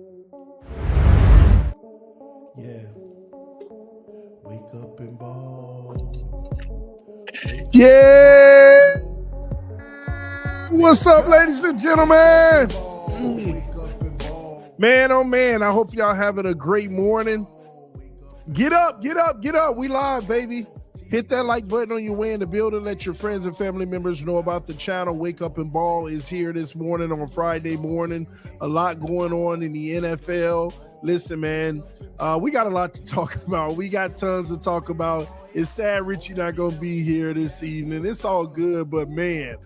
Yeah. Wake up and ball. Yeah. What's up, ladies and gentlemen? Man, oh man, I hope y'all having a great morning. Get up, get up, get up. We live, baby. Hit that like button on your way in the building. Let your friends and family members know about the channel. Wake Up and Ball is here this morning on Friday morning. A lot going on in the NFL. Listen, man, we got a lot to talk about. We got tons to talk about. It's sad Richie not going to be here this evening. It's all good, but man,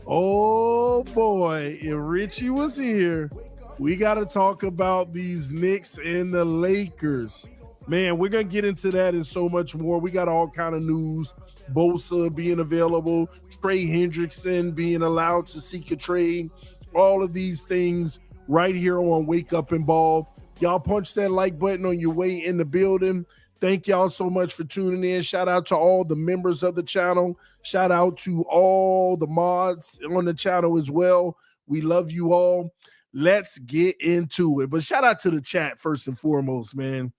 oh boy, if Richie was here, we got to talk about these Knicks and the Lakers. Man, we're going to get into that and so much more. We got all kind of news. Bosa being available, Trey Hendrickson being allowed to seek a trade, all of these things right here on Wake Up and Ball. Y'all punch that like button on your way in the building. Thank y'all so much for tuning in. Shout out to all the members of the channel. Shout out to all the mods on the channel as well. We love you all. Let's get into it. But shout out to the chat first and foremost, man.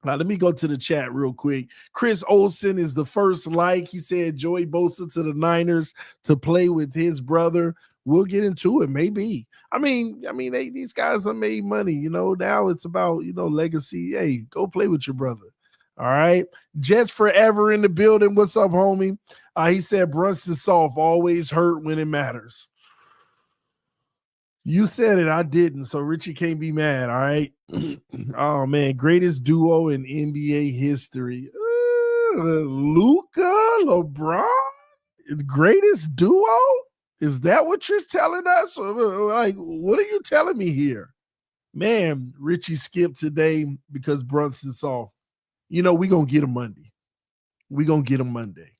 Now, let me go to the chat real quick. Chris Olsen is the first like. He said Joey Bosa to the Niners to play with his brother. We'll get into it, maybe. I mean, these guys have made money. You know, now it's about, legacy. Hey, go play with your brother. All right. Jets Forever in the building. What's up, homie? He said Brunson soft, always hurt when it matters. You said it, I didn't, so Richie can't be mad, all right? Oh, man, greatest duo in NBA history. Luka, LeBron, greatest duo? Is that what you're telling us? Like, what are you telling me here? Man, Richie skipped today because Brunson's soft. We're going to get him Monday. We're going to get him Monday.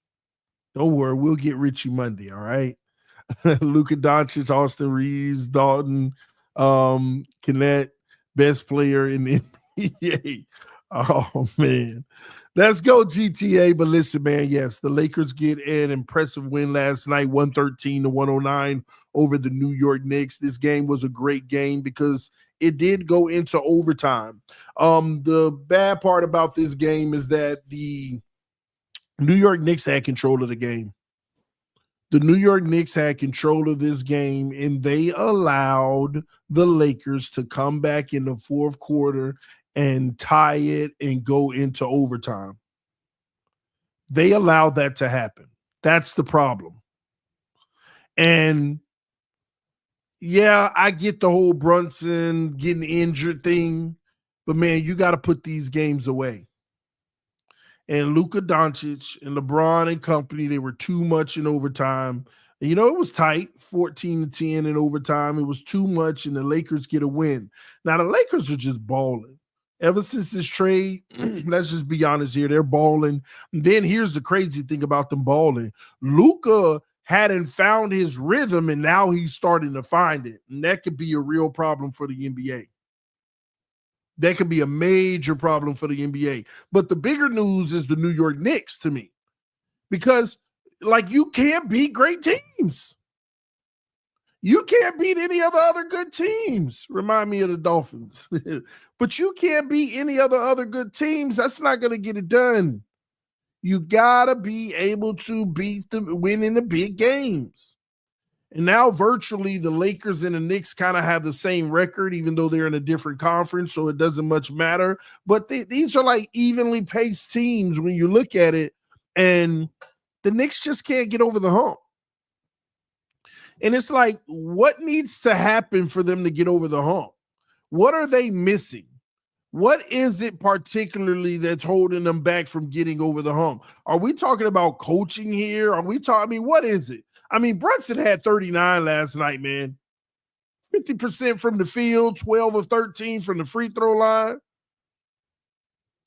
Don't worry, we'll get Richie Monday, all right? Luka Doncic, Austin Reeves, Dalton, Kenneth, best player in the NBA. Oh, man. Let's go, GTA. But listen, man, yes, the Lakers get an impressive win last night, 113-109 over the New York Knicks. This game was a great game because it did go into overtime. The bad part about this game is that the New York Knicks had control of the game. The New York Knicks had control of this game, and they allowed the Lakers to come back in the fourth quarter and tie it and go into overtime. They allowed that to happen. That's the problem. And, yeah, I get the whole Brunson getting injured thing, but, man, you got to put these games away. And Luka Doncic and LeBron and company, they were too much in overtime. And, it was tight, 14-10 in overtime. It was too much, and the Lakers get a win. Now, the Lakers are just balling. Ever since this trade, let's just be honest here, they're balling. And then here's the crazy thing about them balling. Luka hadn't found his rhythm, and now he's starting to find it. And that could be a real problem for the NBA. That could be a major problem for the NBA. But the bigger news is the New York Knicks to me. Because, you can't beat great teams. You can't beat any of the other good teams. Remind me of the Dolphins. But you can't beat any of the other good teams. That's not going to get it done. You got to be able to win in the big games. And now virtually the Lakers and the Knicks kind of have the same record, even though they're in a different conference, so it doesn't much matter. But these are like evenly paced teams when you look at it, and the Knicks just can't get over the hump. And it's like, what needs to happen for them to get over the hump? What are they missing? What is it particularly that's holding them back from getting over the hump? Are we talking about coaching here? Are we talking, what is it? Brunson had 39 last night, man. 50% from the field, 12 of 13 from the free throw line.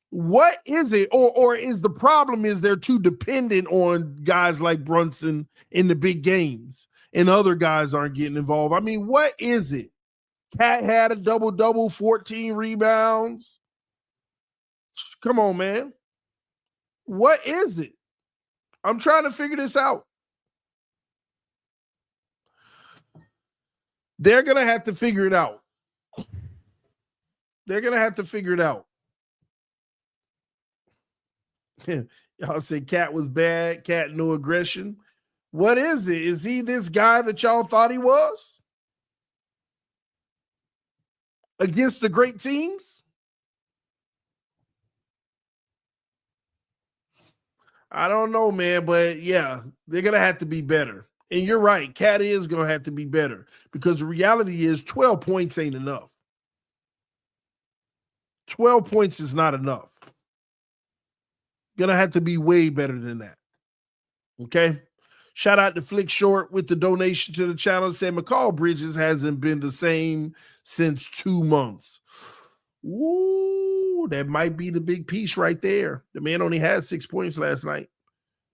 What is it? Or is the problem is they're too dependent on guys like Brunson in the big games and other guys aren't getting involved? What is it? Cat had a double-double, 14 rebounds. Come on, man. What is it? I'm trying to figure this out. They're going to have to figure it out. They're going to have to figure it out. Y'all say Cat was bad. Cat no aggression. What is it? Is he this guy that y'all thought he was? Against the great teams? I don't know, man, but yeah, they're going to have to be better. And you're right. Cat is going to have to be better because the reality is 12 points ain't enough. 12 points is not enough. Going to have to be way better than that. Okay? Shout out to Flick Short with the donation to the channel. Said McCall Bridges hasn't been the same since 2 months. Ooh, that might be the big piece right there. The man only had 6 points last night.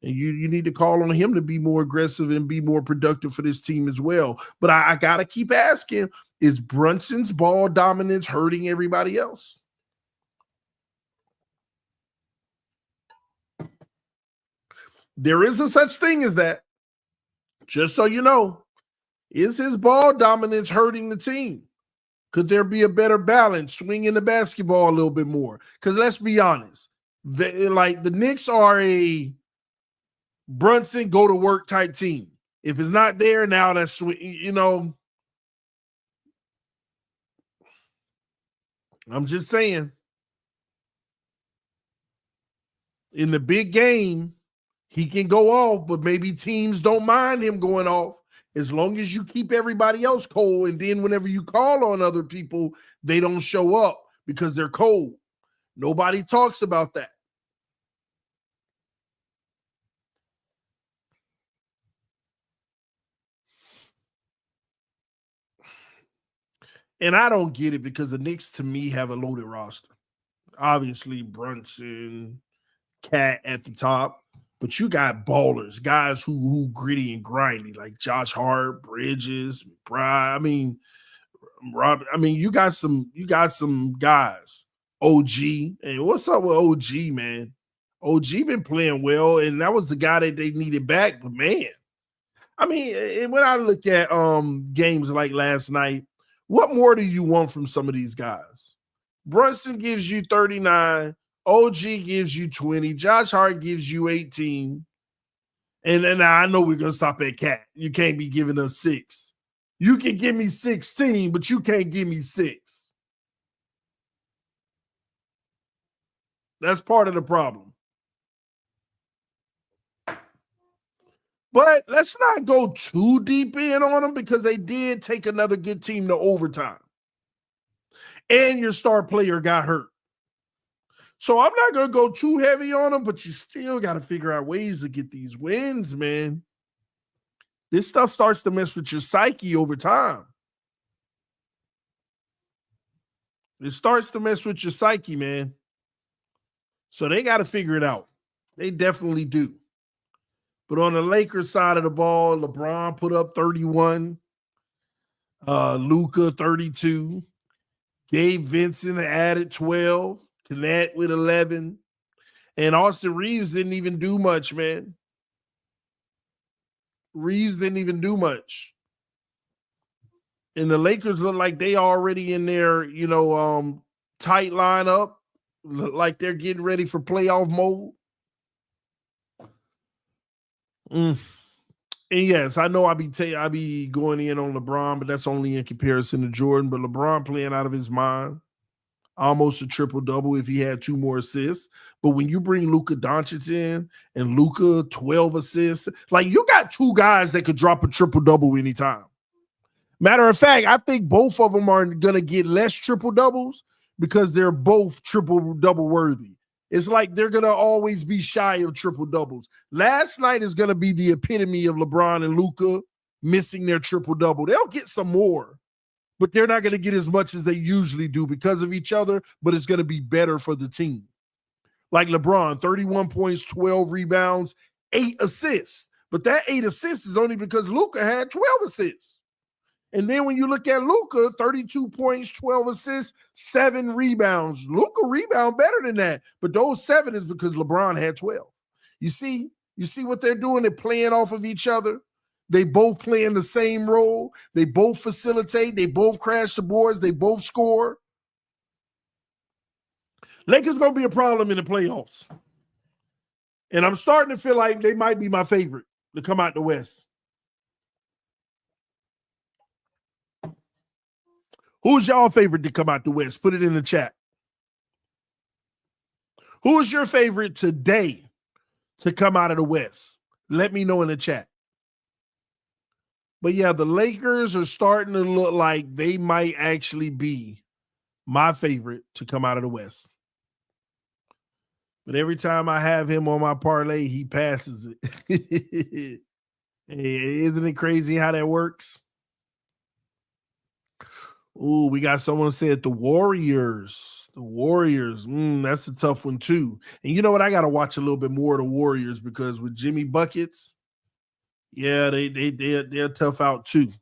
And you need to call on him to be more aggressive and be more productive for this team as well. But I got to keep asking, is Brunson's ball dominance hurting everybody else? There is a such thing as that. Just so you know, is his ball dominance hurting the team? Could there be a better balance, swinging the basketball a little bit more? Because let's be honest, the Knicks are a Brunson go to work type team. If it's not there now, that's I'm just saying. In the big game, he can go off, but maybe teams don't mind him going off as long as you keep everybody else cold. And then whenever you call on other people, they don't show up because they're cold. Nobody talks about that. And I don't get it because the Knicks, to me, have a loaded roster. Obviously, Brunson, Cat at the top. But you got ballers, guys who gritty and grindy, like Josh Hart, Bridges, McBride. I mean, Rob. I mean, you got some guys. OG, and what's up with OG, man? OG been playing well, and that was the guy that they needed back. But man, I mean, when I look at games like last night, what more do you want from some of these guys? Brunson gives you 39. OG gives you 20. Josh Hart gives you 18. And I know we're going to stop at Cat. You can't be giving us 6. You can give me 16, but you can't give me 6. That's part of the problem. But let's not go too deep in on them because they did take another good team to overtime. And your star player got hurt. So I'm not going to go too heavy on them, but you still got to figure out ways to get these wins, man. This stuff starts to mess with your psyche over time. It starts to mess with your psyche, man. So they got to figure it out. They definitely do. But on the Lakers side of the ball, LeBron put up 31. Luka 32. Gabe Vincent added 12. Connect with 11. And Austin Reeves didn't even do much, man. Reeves didn't even do much. And the Lakers look like they already in their, tight lineup. Look like they're getting ready for playoff mode. And yes, I know I be going in on LeBron, but that's only in comparison to Jordan. But LeBron playing out of his mind. Almost a triple-double if he had 2 more assists. But when you bring Luka Doncic in and Luka 12 assists, like you got 2 guys that could drop a triple-double anytime. Matter of fact, I think both of them are going to get less triple-doubles because they're both triple-double worthy. It's like they're going to always be shy of triple-doubles. Last night is going to be the epitome of LeBron and Luka missing their triple-double. They'll get some more, but they're not going to get as much as they usually do because of each other, but it's going to be better for the team. Like LeBron, 31 points, 12 rebounds, 8 assists. But that 8 assists is only because Luka had 12 assists. And then when you look at Luka, 32 points, 12 assists, 7 rebounds. Luka rebound better than that. But those 7 is because LeBron had 12. You see what they're doing? They're playing off of each other. They both play in the same role. They both facilitate. They both crash the boards. They both score. Lakers going to be a problem in the playoffs. And I'm starting to feel like they might be my favorite to come out the West. Who's y'all favorite to come out the West? Put it in the chat. Who's your favorite today to come out of the West? Let me know in the chat. But yeah, the Lakers are starting to look like they might actually be my favorite to come out of the West. But every time I have him on my parlay, he passes it. Hey, isn't it crazy how that works? Ooh, we got someone said the Warriors. The Warriors. That's a tough one too. And you know what? I got to watch a little bit more of the Warriors because with Jimmy Buckets, yeah, they're tough out too.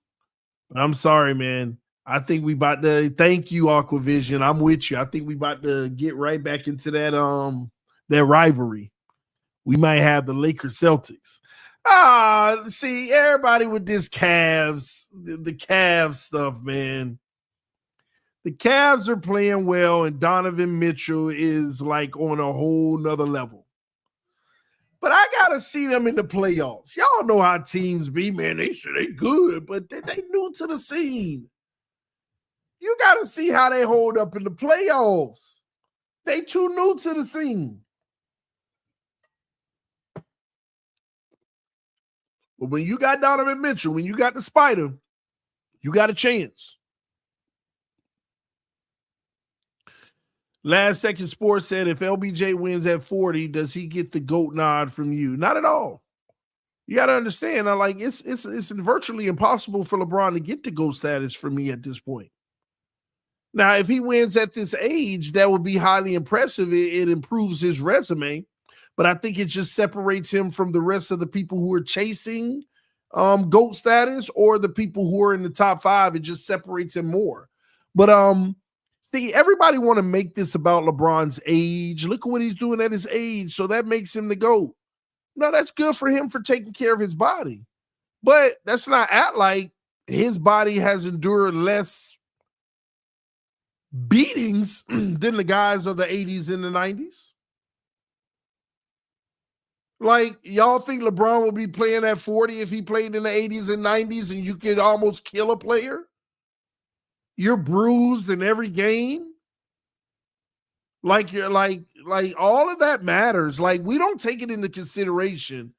But I'm sorry, man. I think we about to thank you, Aquavision. I'm with you. I think we about to get right back into that rivalry. We might have the Lakers Celtics. See, everybody with this Cavs, the Cavs stuff, man. The Cavs are playing well, and Donovan Mitchell is like on a whole nother level. But I got to see them in the playoffs. Y'all know how teams be, man. They say they good, but they new to the scene. You got to see how they hold up in the playoffs. They too new to the scene. But when you got Donovan Mitchell, when you got the Spider, you got a chance. Last Second Sports said, if LBJ wins at 40, does he get the GOAT nod from you? Not at all. You got to understand, it's virtually impossible for LeBron to get the GOAT status for me at this point. Now, if he wins at this age, that would be highly impressive. It improves his resume, but I think it just separates him from the rest of the people who are chasing GOAT status or the people who are in the top 5. It just separates him more. But see, everybody want to make this about LeBron's age. Look at what he's doing at his age, so that makes him the GOAT. No, that's good for him for taking care of his body. But that's not act like his body has endured less beatings than the guys of the 80s and the 90s. Like, y'all think LeBron will be playing at 40 if he played in the 80s and 90s and you could almost kill a player? You're bruised in every game. Like you're like all of that matters. Like, we don't take it into consideration.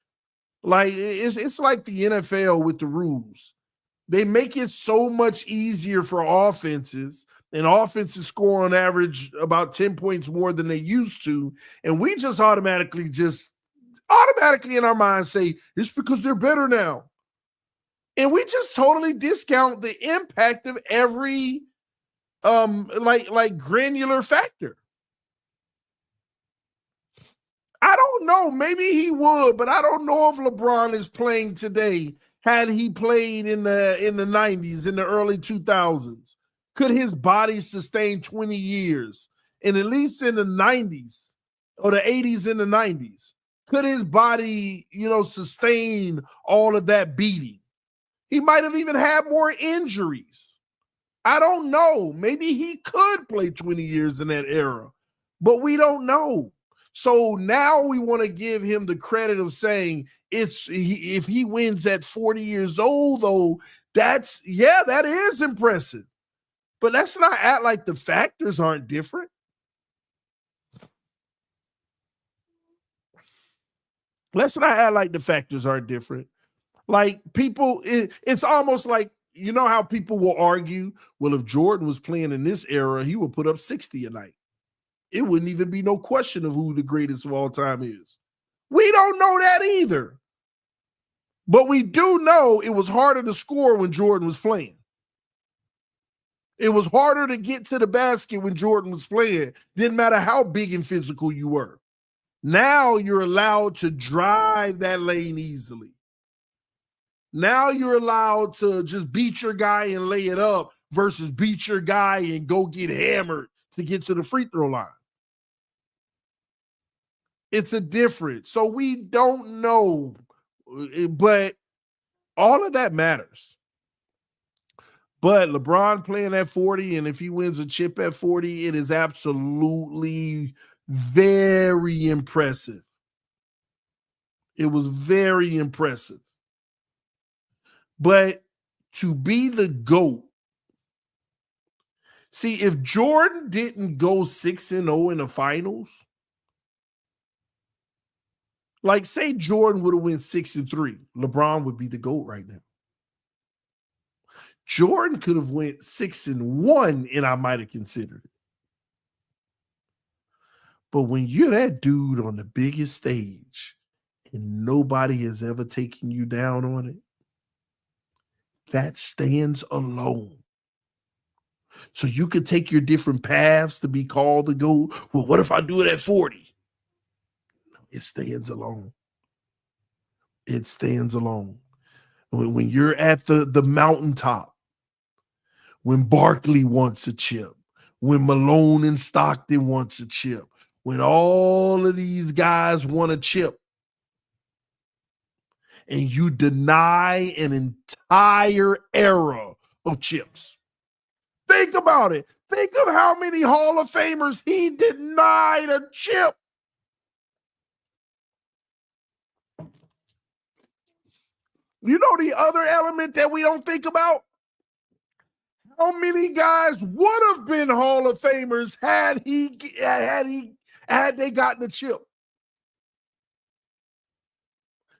Like, it's like the NFL with the rules. They make it so much easier for offenses, and offenses score on average about 10 points more than they used to. And we just automatically in our minds say it's because they're better now. And we just totally discount the impact of every like granular factor. I don't know. Maybe he would, but I don't know if LeBron is playing today. Had he played in the 90s, in the early 2000s, could his body sustain 20 years? And at least in the 90s or the 80s and the 90s, could his body, sustain all of that beating? He might have even had more injuries. I don't know. Maybe he could play 20 years in that era, but we don't know. So now we want to give him the credit of saying if he wins at 40 years old, though, that is impressive. But let's not act like the factors aren't different. Let's not act like the factors aren't different. Like, people, it's almost like, you know how people will argue, well, if Jordan was playing in this era, he would put up 60 a night. It wouldn't even be no question of who the greatest of all time is. We don't know that either. But we do know it was harder to score when Jordan was playing. It was harder to get to the basket when Jordan was playing. Didn't matter how big and physical you were. Now you're allowed to drive that lane easily. Now you're allowed to just beat your guy and lay it up versus beat your guy and go get hammered to get to the free throw line. It's a difference. So we don't know, but all of that matters. But LeBron playing at 40, and if he wins a chip at 40, it is absolutely very impressive. It was very impressive. But to be the GOAT, see, if Jordan didn't go 6-0 in the finals, like say Jordan would have went 6-3, LeBron would be the GOAT right now. Jordan could have went 6-1, and I might have considered it. But when you're that dude on the biggest stage and nobody has ever taken you down on it, that stands alone. So you could take your different paths to be called the GOAT. Well, what if I do it at 40? No, it stands alone. It stands alone. When you're at the mountaintop, when Barkley wants a chip, when Malone and Stockton wants a chip, when all of these guys want a chip, and you deny an entire era of chips. Think about it. Think of how many Hall of Famers he denied a chip. You know the other element that we don't think about? How many guys would have been Hall of Famers had they gotten a chip?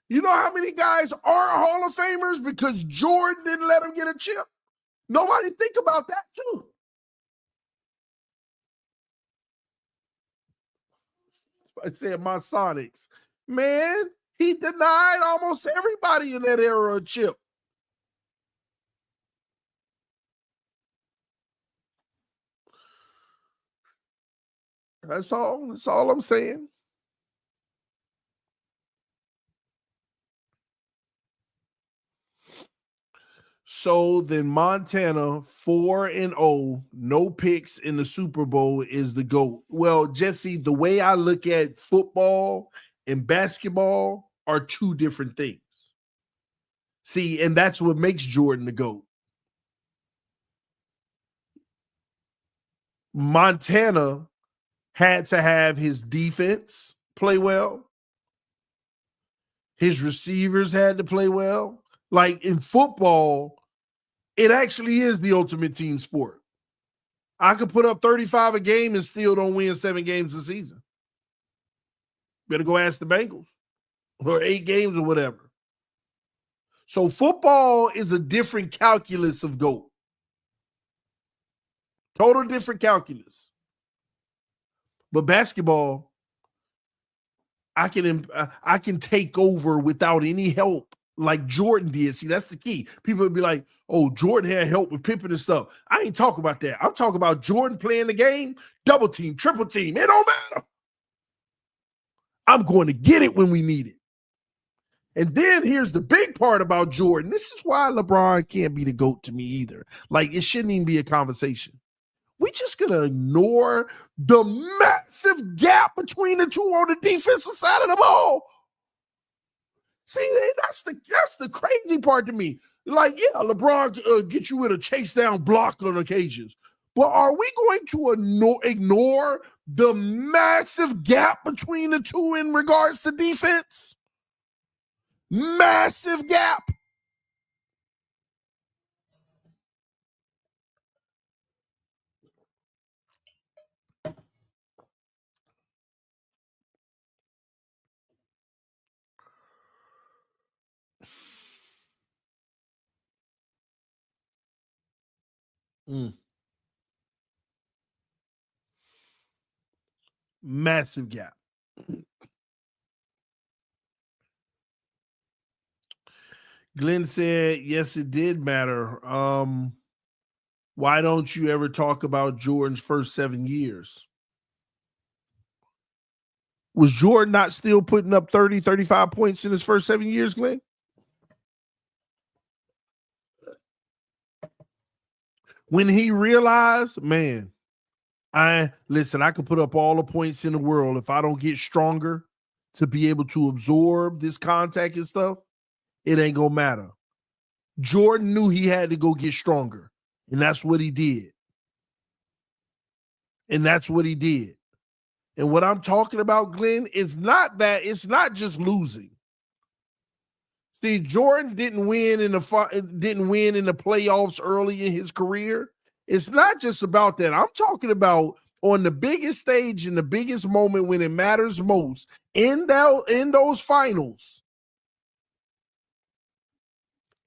You know how many guys are Hall of Famers because Jordan didn't let them get a chip? Nobody think about that too. I said my Sonics. Man, he denied almost everybody in that era a chip. That's all. That's all I'm saying. So then Montana 4-0, no picks in the Super Bowl is the GOAT. Well, Jesse, the way I look at football and basketball are two different things. See, and that's what makes Jordan the GOAT. Montana had to have his defense play well. His receivers had to play well. Like in football, it actually is the ultimate team sport. I could put up 35 a game and still don't win 7 games a season. Better go ask the Bengals, or 8 games or whatever. So football is a different calculus of GOAT. Total different calculus. But basketball, I can take over without any help like Jordan did. See, that's the key. People would be like, oh, Jordan had help with Pippen and stuff. I ain't talking about that. I'm talking about Jordan playing the game, double team, triple team. It don't matter. I'm going to get it when we need it. And then here's the big part about Jordan. This is why LeBron can't be the GOAT to me either. Like, it shouldn't even be a conversation. We're just going to ignore the massive gap between the two on the defensive side of the ball. See, that's the crazy part to me. Like, yeah, LeBron get you with a chase down block on occasions. But are we going to ignore the massive gap between the two in regards to defense? Massive gap. Massive gap. Glenn said, yes, it did matter. Why don't you ever talk about Jordan's first 7 years? Was Jordan not still putting up 30, 35 points in his first 7 years, Glenn? When he realized, man, I could put up all the points in the world. If I don't get stronger to be able to absorb this contact and stuff, it ain't gonna matter. Jordan knew he had to go get stronger. And that's what he did. And that's what he did. And what I'm talking about, Glenn, it's not just losing. See, Jordan didn't win in the playoffs early in his career. It's not just about that. I'm talking about on the biggest stage, in the biggest moment when it matters most, in those finals.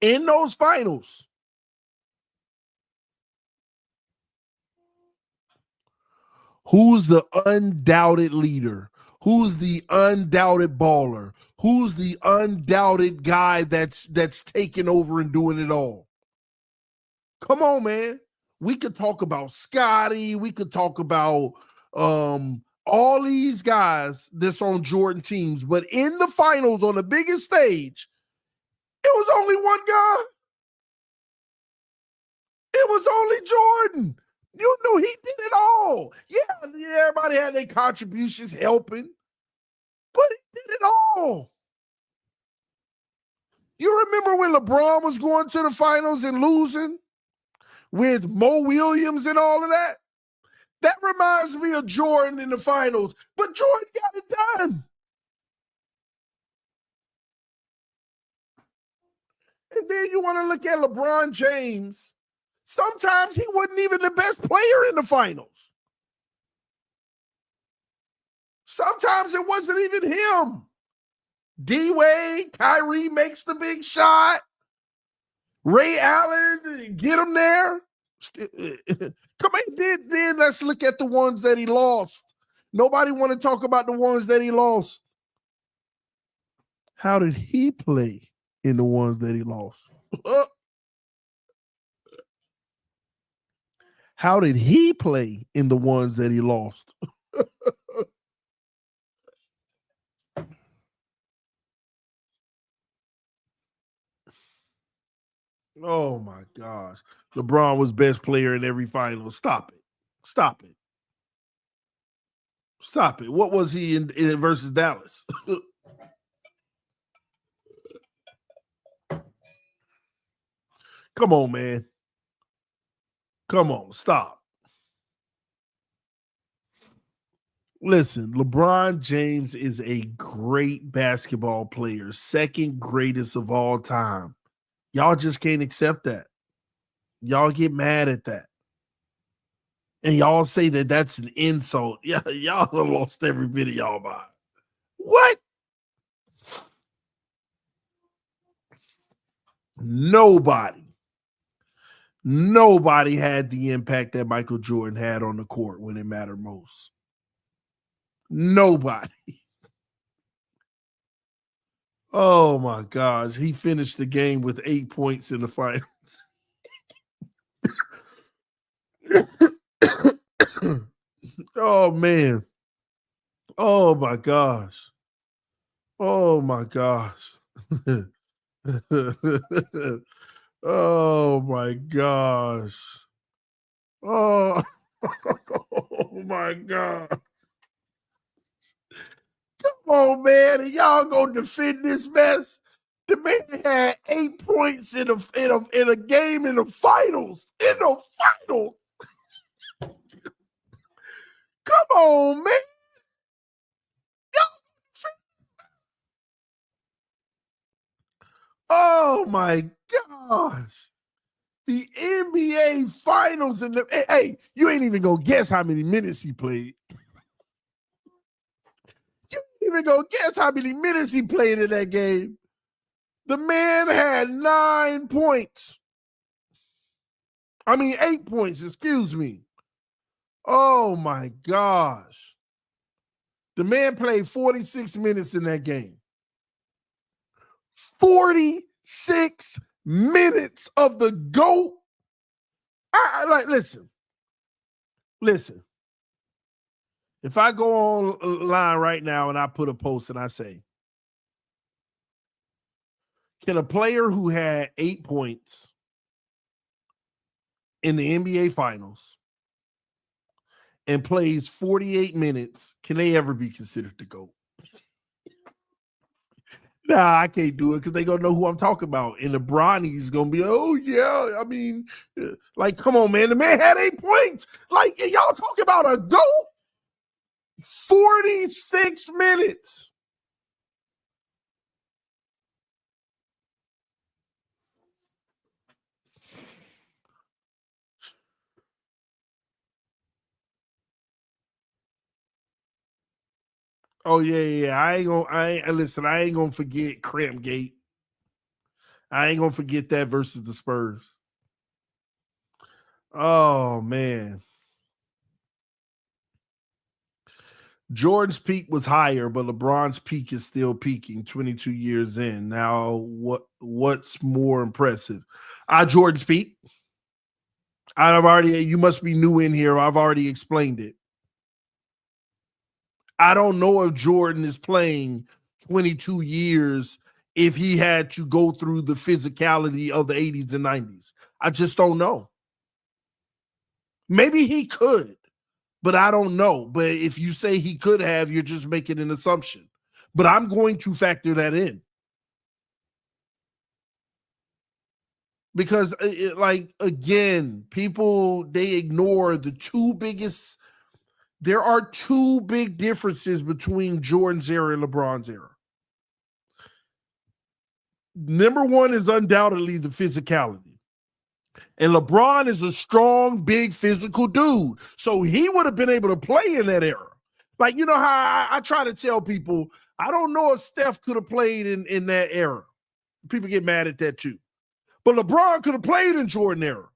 In those finals. Who's the undoubted leader? Who's the undoubted baller? Who's the undoubted guy that's taking over and doing it all? Come on, man. We could talk about Scotty. We could talk about all these guys that's on Jordan teams. But in the finals on the biggest stage, it was only one guy. It was only Jordan. You knew he did it all. Yeah, everybody had their contributions helping, but he did it all. You remember when LeBron was going to the finals and losing with Mo Williams and all of that? That reminds me of Jordan in the finals, but Jordan got it done. And then you want to look at LeBron James. Sometimes he wasn't even the best player in the finals. Sometimes it wasn't even him. D-Wade, Kyrie makes the big shot. Ray Allen, get him there. Come on, then let's look at the ones that he lost. Nobody want to talk about the ones that he lost. How did he play in the ones that he lost? How did he play in the ones that he lost? Oh, my gosh. LeBron was best player in every final. Stop it. Stop it. Stop it. What was he in versus Dallas? Come on, man. Come on. Stop. Listen, LeBron James is a great basketball player, second greatest of all time. Y'all just can't accept that. Y'all get mad at that. And y'all say that that's an insult. Yeah, y'all have lost every bit of y'all mind. What? Nobody had the impact that Michael Jordan had on the court when it mattered most. Nobody. Oh, my gosh. He finished the game with 8 points in the finals. Oh, man. Oh, my gosh. Oh, my gosh. Oh, my gosh. Oh, oh my God. Come on, man. And y'all gonna defend this mess? The man had 8 points in a game in the finals. In the finals. Come on, man. Oh my gosh. The NBA finals and hey, you ain't even gonna guess how many minutes he played. You ain't even gonna guess how many minutes he played in that game. The man had 9 points. 8 points, excuse me. Oh my gosh. The man played 46 minutes in that game. 46 minutes of the GOAT. Listen. If I go online right now and I put a post and I say, can a player who had 8 points in the NBA Finals and plays 48 minutes, can they ever be considered the GOAT? Nah, I can't do it because they gonna know who I'm talking about. And the Bronny's gonna be, oh yeah. I mean, like, come on, man. The man had 8 points. Like, y'all talking about a GOAT? 46 minutes. Oh yeah. I ain't gonna forget Cramp Gate. I ain't gonna forget that versus the Spurs. Oh man. Jordan's peak was higher, but LeBron's peak is still peaking 22 years in. Now, what's more impressive? Jordan's peak. You must be new in here. I've already explained it. I don't know if Jordan is playing 22 years if he had to go through the physicality of the 80s and 90s. I just don't know. Maybe he could, but I don't know. But if you say he could have, you're just making an assumption. But I'm going to factor that in. Because, again, people, they ignore the two biggest. There are two big differences between Jordan's era and LeBron's era. Number one is undoubtedly the physicality. And LeBron is a strong, big, physical dude. So he would have been able to play in that era. Like, you know how I try to tell people, I don't know if Steph could have played in that era. People get mad at that too. But LeBron could have played in Jordan era.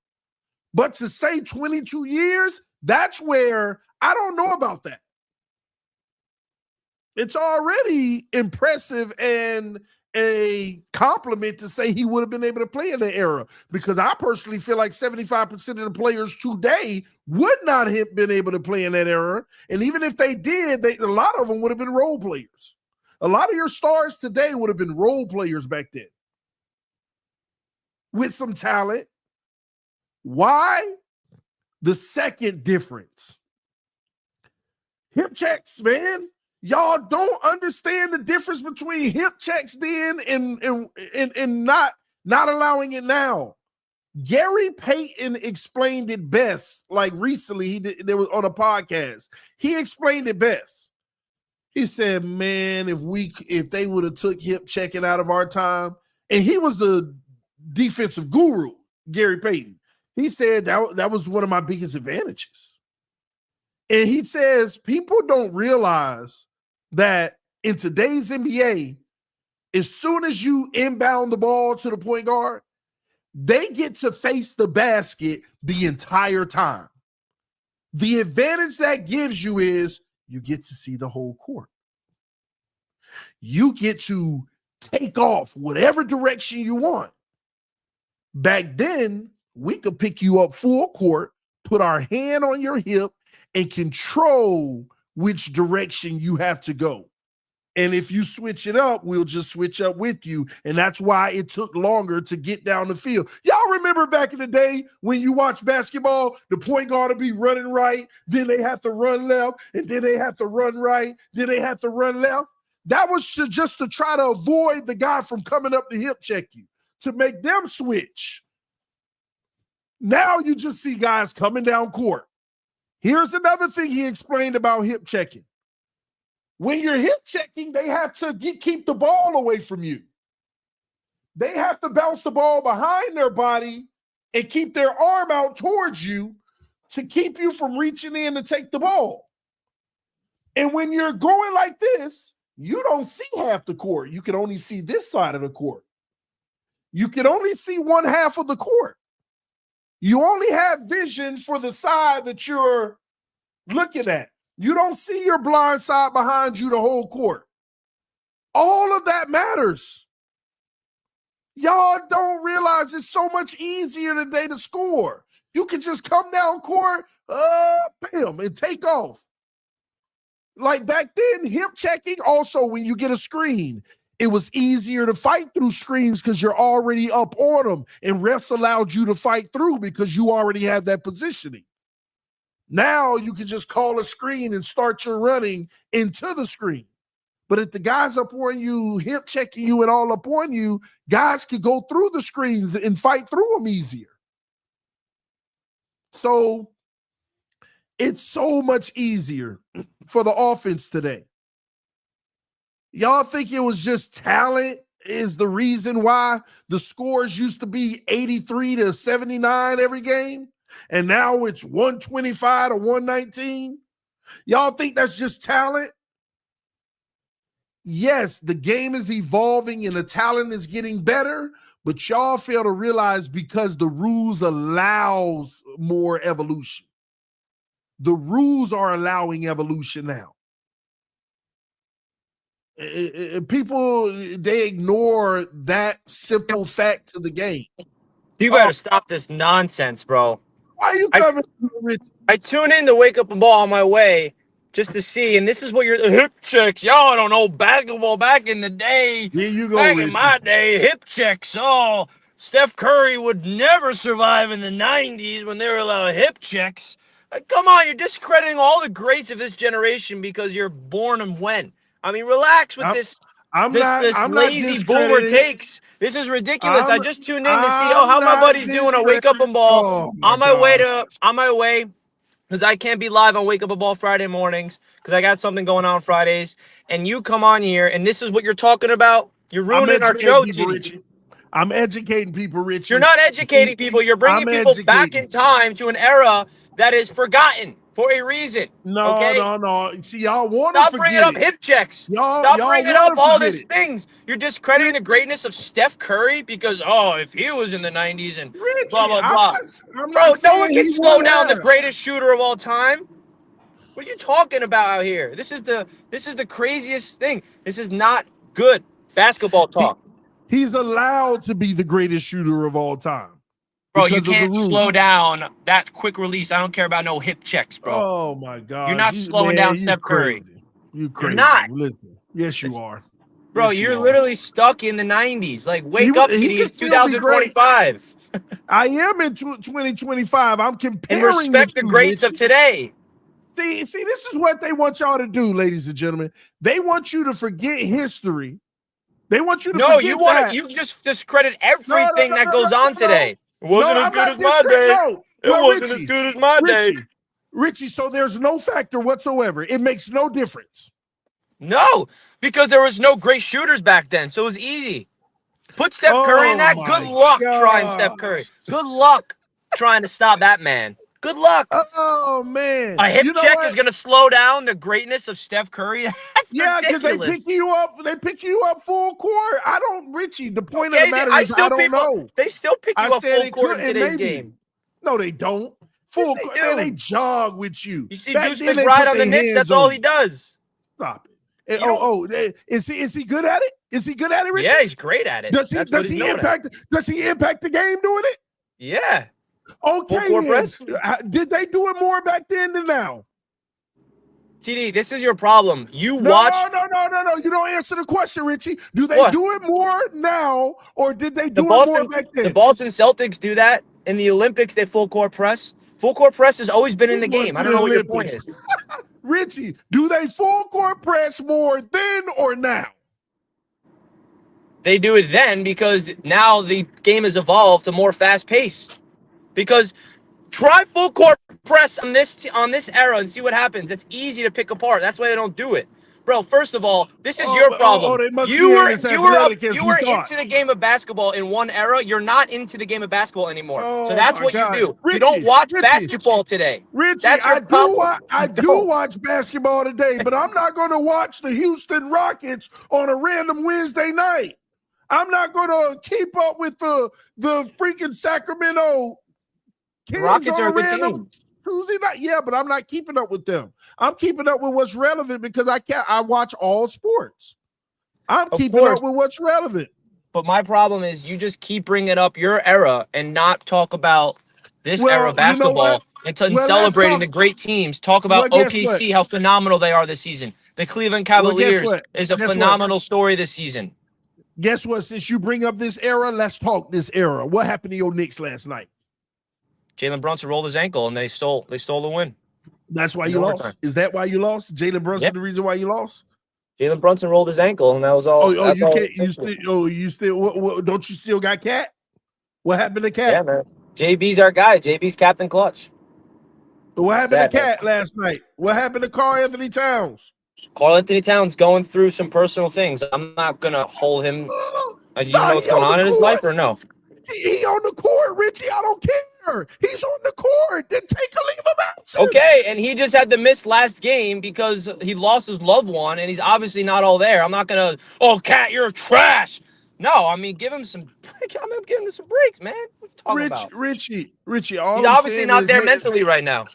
But to say 22 years, that's where I don't know about that. It's already impressive and a compliment to say he would have been able to play in that era, because I personally feel like 75% of the players today would not have been able to play in that era. And even if they did, a lot of them would have been role players. A lot of your stars today would have been role players back then with some talent. Why? The second difference. Hip checks, man. Y'all don't understand the difference between hip checks then and not allowing it now. Gary Payton explained it best. Like recently, there was on a podcast. He explained it best. He said, "Man, if they would have took hip checking out of our time," and he was a defensive guru, Gary Payton. He said that was one of my biggest advantages. And he says people don't realize that in today's NBA, as soon as you inbound the ball to the point guard, they get to face the basket the entire time. The advantage that gives you is you get to see the whole court. You get to take off whatever direction you want. Back then, we could pick you up full court, put our hand on your hip, and control which direction you have to go. And if you switch it up, we'll just switch up with you. And that's why it took longer to get down the field. Y'all remember back in the day when you watch basketball, the point guard would be running right, then they have to run left, and then they have to run right, then they have to run left. That was just to try to avoid the guy from coming up to hip check you, to make them switch. Now you just see guys coming down court. Here's another thing he explained about hip checking. When you're hip checking, they have to keep the ball away from you. They have to bounce the ball behind their body and keep their arm out towards you to keep you from reaching in to take the ball. And when you're going like this, you don't see half the court. You can only see this side of the court. You can only see one half of the court. You only have vision for the side that you're looking at. You don't see your blind side behind you the whole court. All of that matters. Y'all don't realize it's so much easier today to score. You can just come down court, bam, and take off. Like back then, hip checking, also when you get a screen, it was easier to fight through screens because you're already up on them, and refs allowed you to fight through because you already have that positioning. Now you can just call a screen and start your running into the screen But if the guys up on you, hip checking you and all up on you, guys could go through the screens and fight through them easier. So it's so much easier for the offense today. Y'all think it was just talent is the reason why the scores used to be 83 to 79 every game, and now it's 125 to 119? Y'all think that's just talent? Yes, the game is evolving and the talent is getting better, but y'all fail to realize because the rules allows more evolution. The rules are allowing evolution now. People, they ignore that simple fact to the game. You better stop this nonsense, bro. Why are you coming, Rich? I tune in to Wake Up and Ball on my way just to see, and this is what your hip checks. Y'all don't know basketball back in the day. Here you go, back Richie. in my day, hip checks. Oh, Steph Curry would never survive in the 90s when they were allowed hip checks. Like, come on, you're discrediting all the greats of this generation because you're born and when. I mean, relax with this lazy boomer takes. This is ridiculous. I just tuned in to see, how my buddy's doing on Wake Up and Ball. On my way, because I can't be live on Wake Up and Ball Friday mornings because I got something going on Fridays. And you come on here, and this is what you're talking about. You're ruining our show, Richie. I'm educating people, Richie. You're not educating people. You're bringing people back in time to an era that is forgotten for a reason. No. See, y'all want to forget. Stop bringing up hip checks. Stop bringing up all these things. You're discrediting the greatness of Steph Curry because, if he was in the 90s and Richie, blah, blah, blah. Bro, no one can slow down the greatest shooter of all time. What are you talking about out here? This is the craziest thing. This is not good basketball talk. He's allowed to be the greatest shooter of all time. Bro, you can't slow down that quick release. I don't care about no hip checks, bro. Oh, my God. You're not slowing down Steph Curry. You crazy. You're not. Listen. Yes, you are. Bro, you're literally stuck in the 90s. Like, wake up, kitty. It's 2025. I am in 2025. I'm comparing. And respect the greats of today. See, this is what they want y'all to do, ladies and gentlemen. They want you to forget history. They want you to forget that. You just discredit everything that goes on today. It wasn't as good as my day. It wasn't as good as my day. Richie, so there's no factor whatsoever. It makes no difference. No, because there was no great shooters back then, so it was easy. Put Steph Curry in that. Good luck trying Steph Curry. Good luck trying to stop that man. Good luck. Oh, man. A hip check is going to slow down the greatness of Steph Curry. That's ridiculous. Because they pick you up full court. Richie, the point of the matter is I don't know. They still pick you up full court in today's game. No, they don't. Full court. They jog with you. You see Deuce McBride on the Knicks, that's all he does. Stop it. Is he good at it? Is he good at it, Richie? Yeah, he's great at it. Does he impact the game doing it? Yeah. Okay, did they do it more back then than now? TD, this is your problem. You No. You don't answer the question, Richie. Do they do it more now, or did they do it more back then? The Boston Celtics do that. In the Olympics, they full court press. Full court press has always been in the game. I don't know what your point is. Richie, do they full court press more then or now? They do it then because now the game has evolved to more fast pace. Because try full court press on this era and see what happens. It's easy to pick apart. That's why they don't do it. Bro, first of all, this is your problem. You were into the game of basketball in one era. You're not into the game of basketball anymore. So that's what you do. Richie, you don't watch basketball today. Richie, I do watch basketball today, but I'm not going to watch the Houston Rockets on a random Wednesday night. I'm not going to keep up with the freaking Sacramento Kings Rockets are a good team. Tuesday night. Yeah, but I'm not keeping up with them. I'm keeping up with what's relevant because I watch all sports. I'm keeping up with what's relevant. But my problem is you just keep bringing up your era and not talk about this era of basketball and celebrating the great teams. Talk about OKC, how phenomenal they are this season. The Cleveland Cavaliers is a phenomenal story this season. Guess what? Since you bring up this era, let's talk this era. What happened to your Knicks last night? Jalen Brunson rolled his ankle and they stole the win. That's why you lost? Is that why you lost? Jalen Brunson the reason why you lost? Jalen Brunson rolled his ankle, and that was all. Oh, you can't. You still. What? Don't you still got Cat? What happened to Cat? Yeah, man. JB's our guy. JB's Captain Clutch. What happened to Cat last night? What happened to Karl Anthony Towns? Karl Anthony Towns going through some personal things. I'm not gonna hold him. Do you know what's going on in his life or no? He on the court, Richie. I don't care. He's on the court. Then take a leave of absence. Okay, and he just had to miss last game because he lost his loved one, and he's obviously not all there. I'm not gonna. Oh, Cat, you're trash. No, I mean, give him some. I'm giving him some breaks, man. What are you talking about? Richie. All he's obviously not there mentally right now.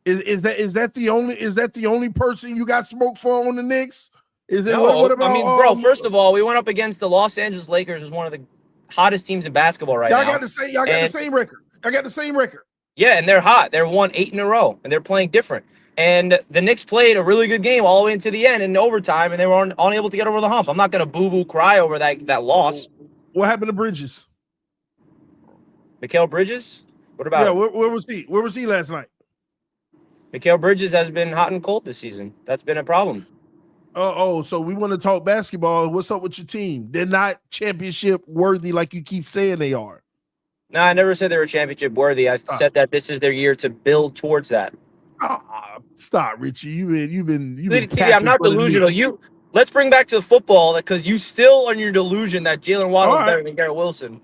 Is that the only person you got smoked for on the Knicks? Is it? No, what about? I mean, bro. First of all, we went up against the Los Angeles Lakers, who's one of the hottest teams in basketball right now. Y'all got the same record. I got the same record. Yeah, and they're hot. They're won 8 in a row, and they're playing different. And the Knicks played a really good game all the way into the end in overtime, and they were unable to get over the hump. I'm not going to boo-boo cry over that loss. What happened to Bridges? Mikal Bridges? What about? Yeah, where was he? Where was he last night? Mikal Bridges has been hot and cold this season. That's been a problem. So we want to talk basketball. What's up with your team? They're not championship worthy like you keep saying they are. No, I never said they were championship worthy. I said that this is their year to build towards that. Stop, Richie. You've been. I'm not delusional. Let's bring back to the football because you still are in your delusion that Jalen Waddle is better than Garrett Wilson.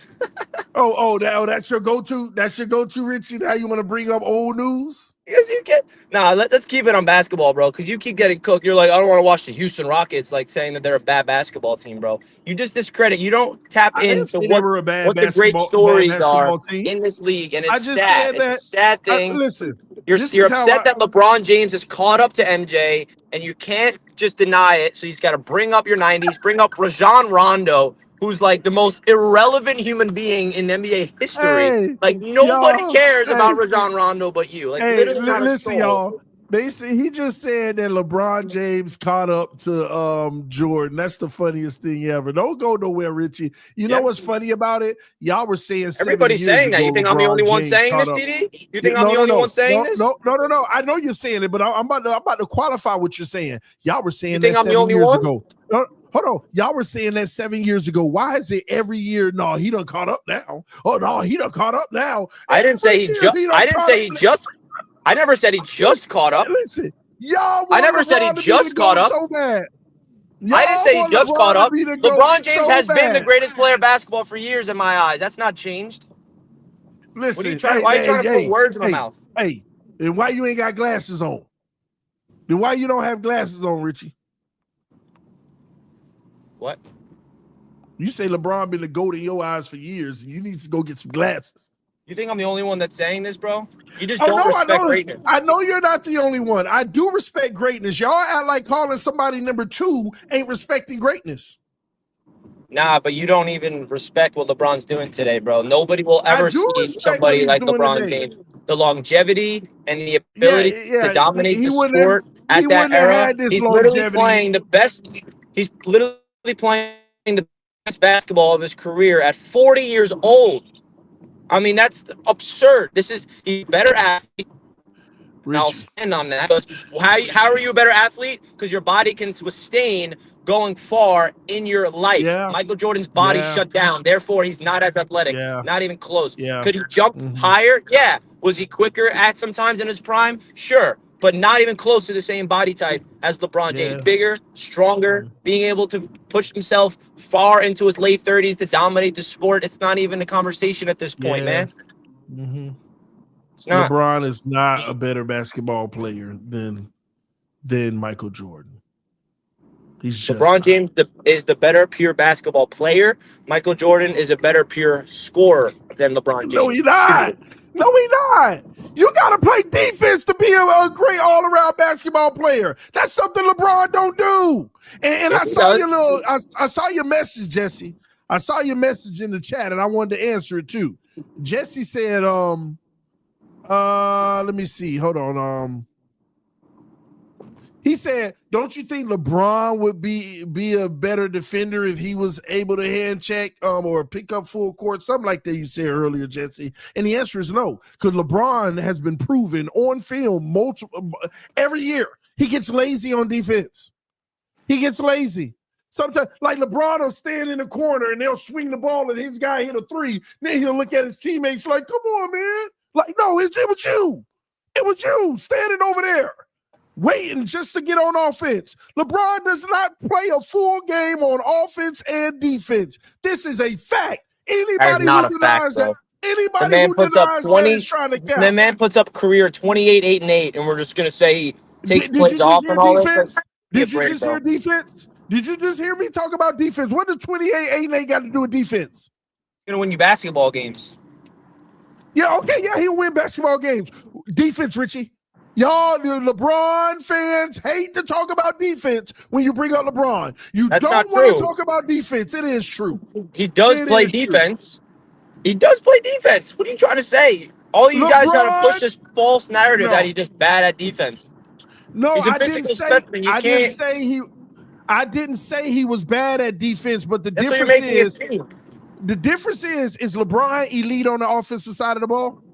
That's your go-to. That's your go-to, Richie. Now you want to bring up old news? Because you get let's keep it on basketball, bro. Because you keep getting cooked. You're like, I don't want to watch the Houston Rockets, like saying that they're a bad basketball team, bro. You just discredit. You don't tap into what the great stories are in this league, and it's sad. It's a sad thing. Listen, you're upset that LeBron James is caught up to MJ, and you can't just deny it. So he's got to bring up your 90s, bring up Rajon Rondo, who's like the most irrelevant human being in NBA history. Nobody cares about Rajon Rondo but you. Listen, y'all. He just said that LeBron James caught up to Jordan. That's the funniest thing ever. Don't go nowhere, Richie. You know what's funny about it? Y'all were saying everybody's saying that. You think I'm the only one saying this, TD? You think I'm the only one saying this? No. I know you're saying it, but I'm about to qualify what you're saying. Y'all were saying that 7 years ago. Hold on. Y'all were saying that 7 years ago. Why is it every year? No, he done caught up now. Oh, no, he done caught up now. I never said he just caught up. Listen, y'all. I never said he just caught up. So bad. I didn't say he just caught up. LeBron James has been the greatest player of basketball for years in my eyes. That's not changed. Listen, why are you trying to put words in my mouth? Hey, and why you ain't got glasses on? Then why you don't have glasses on, Richie? What? You say LeBron been the GOAT in your eyes for years, and you need to go get some glasses. You think I'm the only one that's saying this, bro? You just don't respect greatness. I know you're not the only one. I do respect greatness. Y'all act like calling somebody number 2 ain't respecting greatness. Nah, but you don't even respect what LeBron's doing today, bro. Nobody will ever see somebody like LeBron James. The longevity and the ability to dominate the sport at that era. He's literally playing the best. He's literally playing the best basketball of his career at 40 years old. I mean, that's absurd. He's a better athlete. I'll stand on that. How are you a better athlete? Because your body can sustain going far in your life. Yeah. Michael Jordan's body shut down. Therefore, he's not as athletic. Yeah. Not even close. Yeah. Could he jump higher? Yeah. Was he quicker at sometimes in his prime? Sure. But not even close to the same body type as LeBron James. Bigger, stronger, being able to push himself far into his late 30s to dominate the sport. It's not even a conversation at this point, man. Mm-hmm. It's not. LeBron is not a better basketball player than Michael Jordan. LeBron James is the better pure basketball player. Michael Jordan is a better pure scorer than LeBron James. No, he's not. No, he's not. You got to play defense to be a great all-around basketball player. That's something LeBron don't do. And I saw I saw your message, Jesse. I saw your message in the chat, and I wanted to answer it too. Jesse said, let me see. Hold on. He said, don't you think LeBron would be a better defender if he was able to hand check or pick up full court, something like that you said earlier, Jesse? And the answer is no, because LeBron has been proven on film every year he gets lazy on defense. He gets lazy. Sometimes, like LeBron will stand in the corner and they'll swing the ball and his guy hit a three. Then he'll look at his teammates like, come on, man. Like, no, it was you. It was you standing over there waiting just to get on offense. LeBron does not play a full game on offense and defense. This is a fact. Anybody who denies that, anybody who denies that is trying to count. The man puts up career 28, 8, and 8, and we're just gonna say he takes plays off and all this. Did you just hear defense? Did you just hear me talk about defense? What does 28, 8, and 8 got to do with defense? It's gonna win you basketball games. Yeah, okay, yeah, he'll win basketball games. Defense, Richie. Y'all, the LeBron fans hate to talk about defense when you bring up LeBron. That's don't want to talk about defense. It is true. He does play defense. True. He does play defense. What are you trying to say? All you guys trying to push this false narrative that he's just bad at defense. No, I didn't say he was bad at defense, but the difference is LeBron elite on the offensive side of the ball?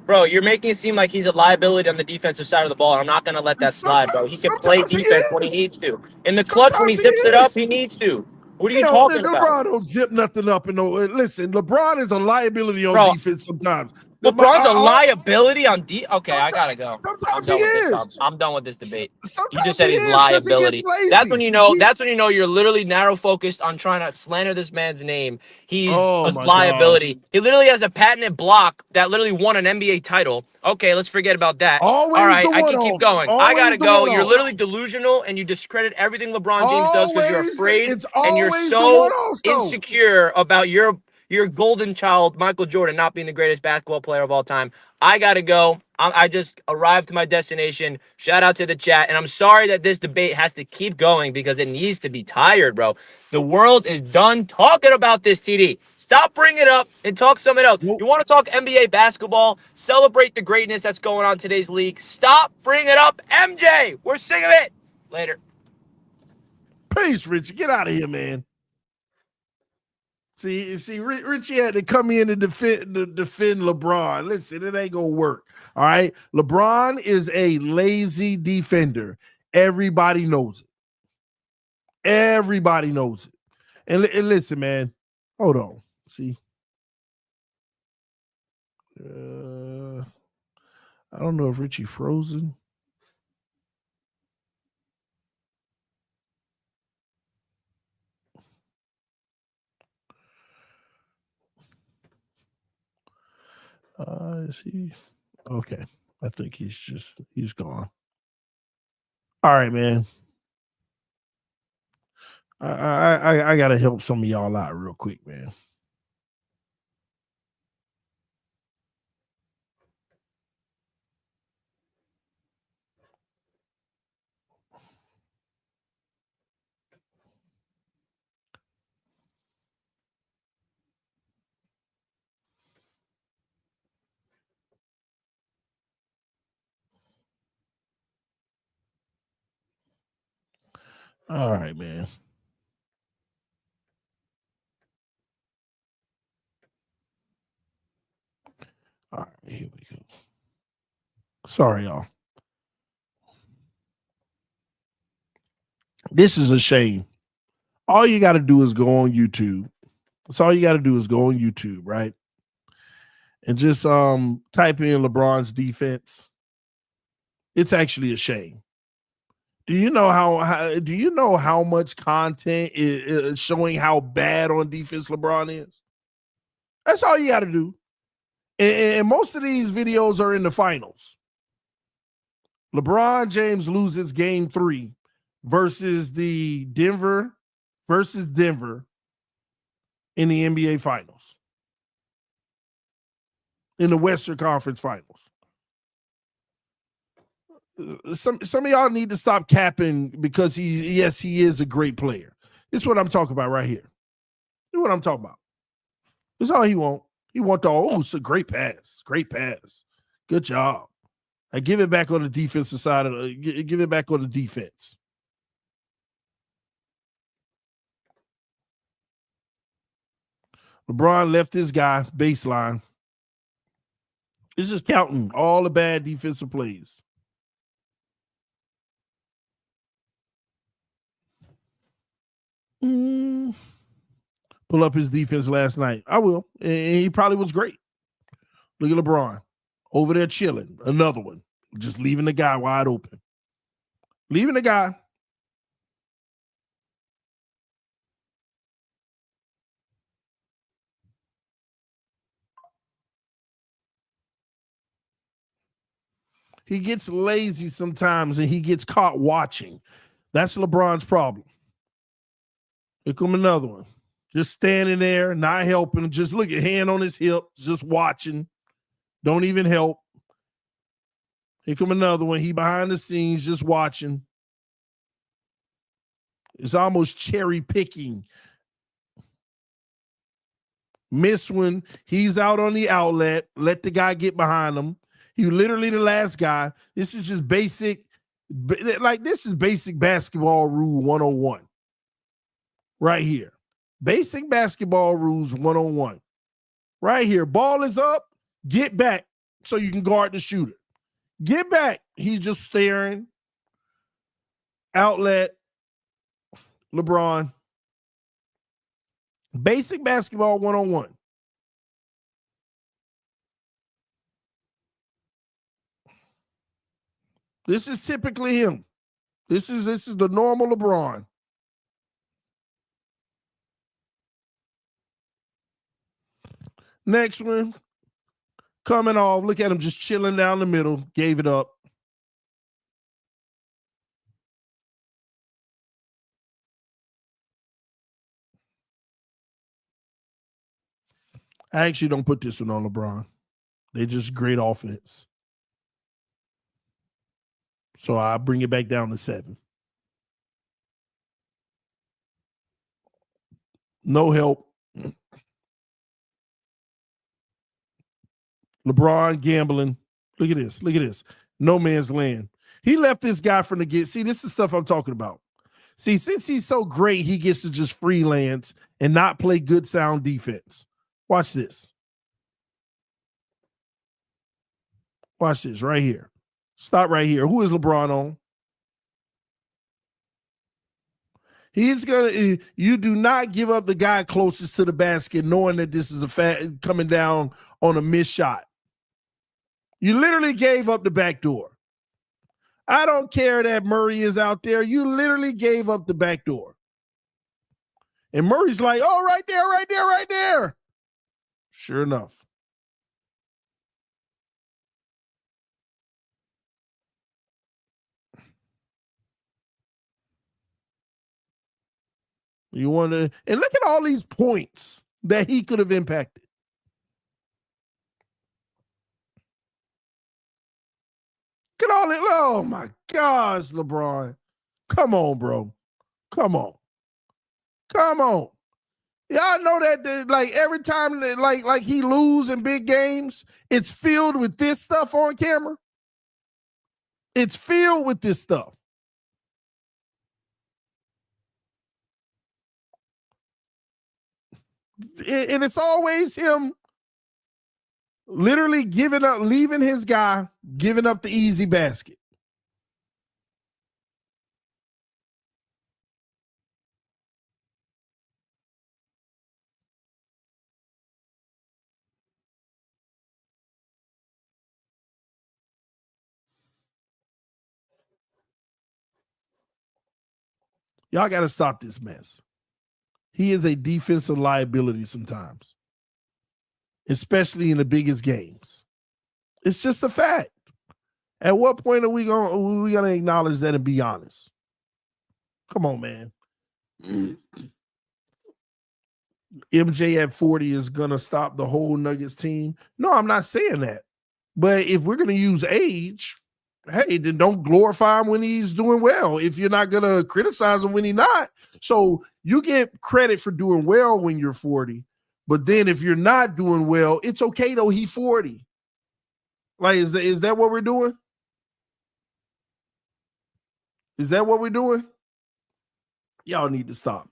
Bro, you're making it seem like he's a liability on the defensive side of the ball, and I'm not going to let that slide, bro. He can play defense when he needs to. In the clutch, when he zips it up, he needs to. What are you talking about? LeBron don't zip nothing up. Listen, LeBron is a liability on defense sometimes. LeBron's a liability on Okay, I gotta go. Sometimes he is. I'm done with this debate. Sometimes you just said he's liability. That's when you know. That's when you know you're literally narrow focused on trying to slander this man's name. He's a liability. God. He literally has a patented block that literally won an NBA title. Okay, let's forget about that. All right, I can keep going. I gotta go. You're literally delusional, and you discredit everything LeBron James does because you're afraid and you're so insecure about your golden child, Michael Jordan, not being the greatest basketball player of all time. I got to go. I just arrived to my destination. Shout out to the chat. And I'm sorry that this debate has to keep going because it needs to be tired, bro. The world is done talking about this, TD. Stop bringing it up and talk something else. You want to talk NBA basketball? Celebrate the greatness that's going on in today's league. Stop bringing it up, MJ. We're sick of it. Later. Peace, Richie. Get out of here, man. See, Richie had to come in and defend LeBron. Listen, it ain't gonna work. All right, LeBron is a lazy defender. Everybody knows it. Everybody knows it. And listen, man. Hold on. See, I don't know if Richie frozen. Is he okay? I think he's gone. All right, man. I gotta help some of y'all out real quick, man. All right, man. All right, here we go. Sorry, y'all. This is a shame. All you got to do is go on YouTube. That's all you got to do is go on YouTube, right? And just type in LeBron's defense. It's actually a shame. Do you know how much content is showing how bad on defense LeBron is? That's all you got to do. And most of these videos are in the finals. LeBron James loses game 3 versus Denver in the NBA finals. In the Western Conference finals. Some of y'all need to stop capping because he is a great player. This is what I'm talking about right here. This is what I'm talking about. That's all he want. He want it's a great pass. Great pass. Good job. I give it back on the defensive side give it back on the defense. LeBron left this guy baseline. It's just counting all the bad defensive plays. Pull up his defense last night. I will. And he probably was great. Look at LeBron over there chilling. Another one. Just leaving the guy wide open. Leaving the guy. He gets lazy sometimes and he gets caught watching. That's LeBron's problem. Here come another one. Just standing there, not helping. Just look at hand on his hip, just watching. Don't even help. Here come another one. He behind the scenes, just watching. It's almost cherry picking. Miss one. He's out on the outlet. Let the guy get behind him. You literally the last guy. This is just basic. Like, this is basic basketball rule 101. Right here. Basic basketball rules 101. Right here. Ball is up. Get back so you can guard the shooter. Get back. He's just staring. Outlet. LeBron. Basic basketball 101. This is typically him. This is the normal LeBron. Next one. Coming off. Look at him just chilling down the middle. Gave it up. I actually don't put this one on LeBron. They just great offense. So I bring it back down to 7. No help. LeBron gambling. Look at this. Look at this. No man's land. He left this guy from the get. See, this is stuff I'm talking about. See, since he's so great, he gets to just freelance and not play good sound defense. Watch this. Watch this right here. Stop right here. Who is LeBron on? He's gonna. You do not give up the guy closest to the basket, knowing that this is coming down on a missed shot. You literally gave up the back door. I don't care that Murray is out there. You literally gave up the back door. And Murray's like, "Oh, right there, right there, right there." Sure enough. You want to, and look at all these points that he could have impacted. Look at all it. Oh my gosh, LeBron. Come on, bro. Come on. Come on. Y'all know that like every time that, like he lose in big games, it's filled with this stuff on camera. It's filled with this stuff. And it's always him literally giving up, leaving his guy, giving up the easy basket. Y'all got to stop this mess. He is a defensive liability sometimes, especially in the biggest games. It's just a fact. At what point are we gonna acknowledge that and be honest? Come on, man. MJ at 40 is gonna stop the whole Nuggets team. No, I'm not saying that. But if we're gonna use age, hey, then don't glorify him when he's doing well. If you're not gonna criticize him when he's not, so you get credit for doing well when you're 40. But then if you're not doing well, it's okay though. He's 40. Like, is that what we're doing? Is that what we're doing? Y'all need to stop.